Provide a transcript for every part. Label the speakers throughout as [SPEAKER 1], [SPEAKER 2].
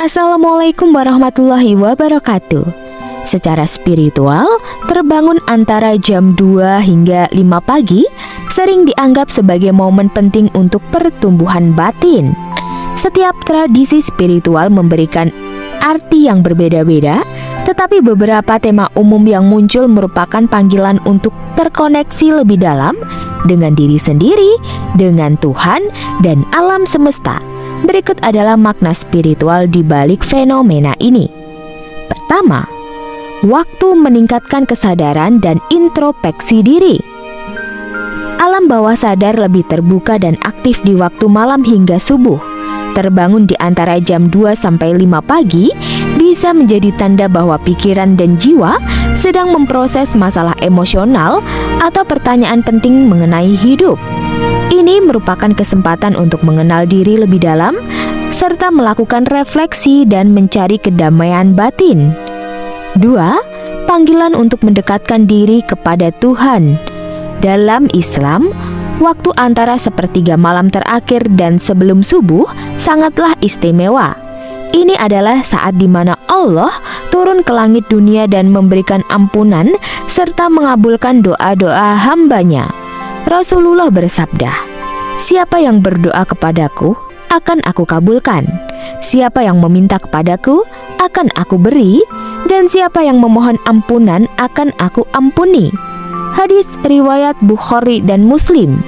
[SPEAKER 1] Assalamualaikum warahmatullahi wabarakatuh. Secara spiritual, terbangun antara jam 2 hingga 5 pagi sering dianggap sebagai momen penting untuk pertumbuhan batin. Setiap tradisi spiritual memberikan arti yang berbeda-beda, tetapi beberapa tema umum yang muncul merupakan panggilan untuk terkoneksi lebih dalam dengan diri sendiri, dengan Tuhan, dan alam semesta. Berikut adalah makna spiritual di balik fenomena ini. Pertama, waktu meningkatkan kesadaran dan introspeksi diri. Alam bawah sadar lebih terbuka dan aktif di waktu malam hingga subuh. Terbangun di antara jam 2 sampai 5 pagi bisa menjadi tanda bahwa pikiran dan jiwa sedang memproses masalah emosional atau pertanyaan penting mengenai hidup. Ini merupakan kesempatan untuk mengenal diri lebih dalam serta melakukan refleksi dan mencari kedamaian batin. 2. Panggilan untuk mendekatkan diri kepada Tuhan. Dalam Islam, waktu antara sepertiga malam terakhir dan sebelum subuh sangatlah istimewa. Ini adalah saat di mana Allah turun ke langit dunia dan memberikan ampunan serta mengabulkan doa-doa hambanya. Rasulullah bersabda, "Siapa yang berdoa kepadaku, akan aku kabulkan. Siapa yang meminta kepadaku, akan aku beri. Dan siapa yang memohon ampunan, akan aku ampuni." Hadis riwayat Bukhari dan Muslim.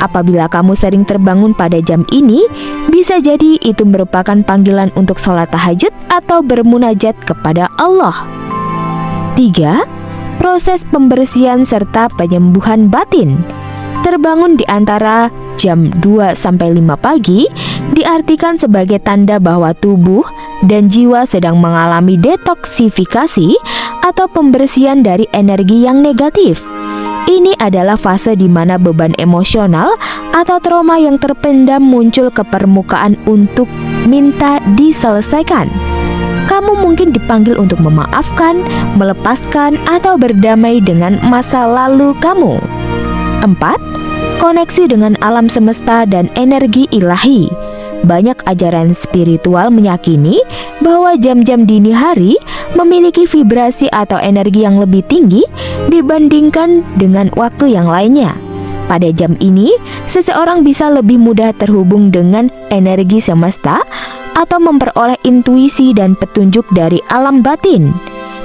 [SPEAKER 1] Apabila kamu sering terbangun pada jam ini, bisa jadi itu merupakan panggilan untuk sholat tahajud atau bermunajat kepada Allah. 3. Proses pembersihan serta penyembuhan batin. Terbangun di antara jam 2 sampai 5 pagi diartikan sebagai tanda bahwa tubuh dan jiwa sedang mengalami detoksifikasi atau pembersihan dari energi yang negatif. Ini adalah fase di mana beban emosional atau trauma yang terpendam muncul ke permukaan untuk minta diselesaikan. Kamu mungkin dipanggil untuk memaafkan, melepaskan, atau berdamai dengan masa lalu kamu. 4. Koneksi dengan alam semesta dan energi ilahi. Banyak ajaran spiritual meyakini bahwa jam-jam dini hari memiliki vibrasi atau energi yang lebih tinggi dibandingkan dengan waktu yang lainnya. Pada jam ini, seseorang bisa lebih mudah terhubung dengan energi semesta atau memperoleh intuisi dan petunjuk dari alam batin.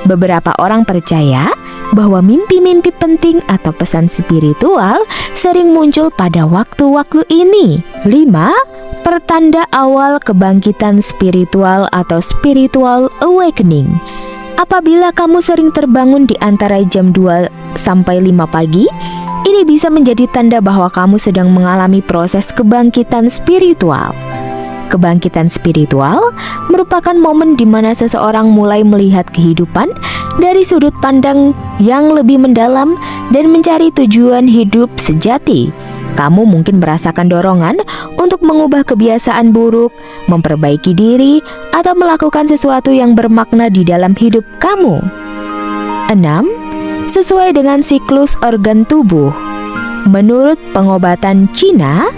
[SPEAKER 1] Beberapa orang percaya bahwa mimpi-mimpi penting atau pesan spiritual sering muncul pada waktu-waktu ini. 5. Pertanda awal kebangkitan spiritual atau spiritual awakening. Apabila kamu sering terbangun di antara jam 2 sampai 5 pagi, ini bisa menjadi tanda bahwa kamu sedang mengalami proses kebangkitan spiritual. Kebangkitan spiritual merupakan momen di mana seseorang mulai melihat kehidupan dari sudut pandang yang lebih mendalam dan mencari tujuan hidup sejati. Kamu mungkin merasakan dorongan untuk mengubah kebiasaan buruk, memperbaiki diri, atau melakukan sesuatu yang bermakna di dalam hidup kamu. 6. Sesuai dengan siklus organ tubuh. Menurut pengobatan Cina,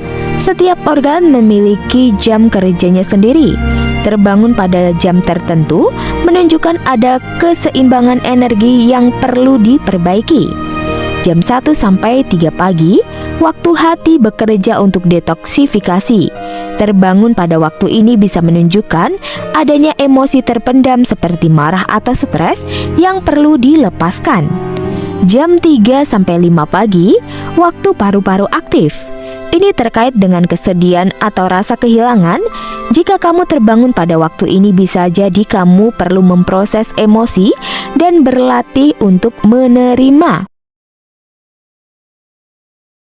[SPEAKER 1] setiap organ memiliki jam kerjanya sendiri. Terbangun pada jam tertentu menunjukkan ada keseimbangan energi yang perlu diperbaiki. Jam 1 sampai 3 pagi, waktu hati bekerja untuk detoksifikasi. Terbangun pada waktu ini bisa menunjukkan adanya emosi terpendam seperti marah atau stres yang perlu dilepaskan. Jam 3 sampai 5 pagi, waktu paru-paru aktif. Ini terkait dengan kesedihan atau rasa kehilangan. Jika kamu terbangun pada waktu ini, bisa jadi kamu perlu memproses emosi dan berlatih untuk menerima.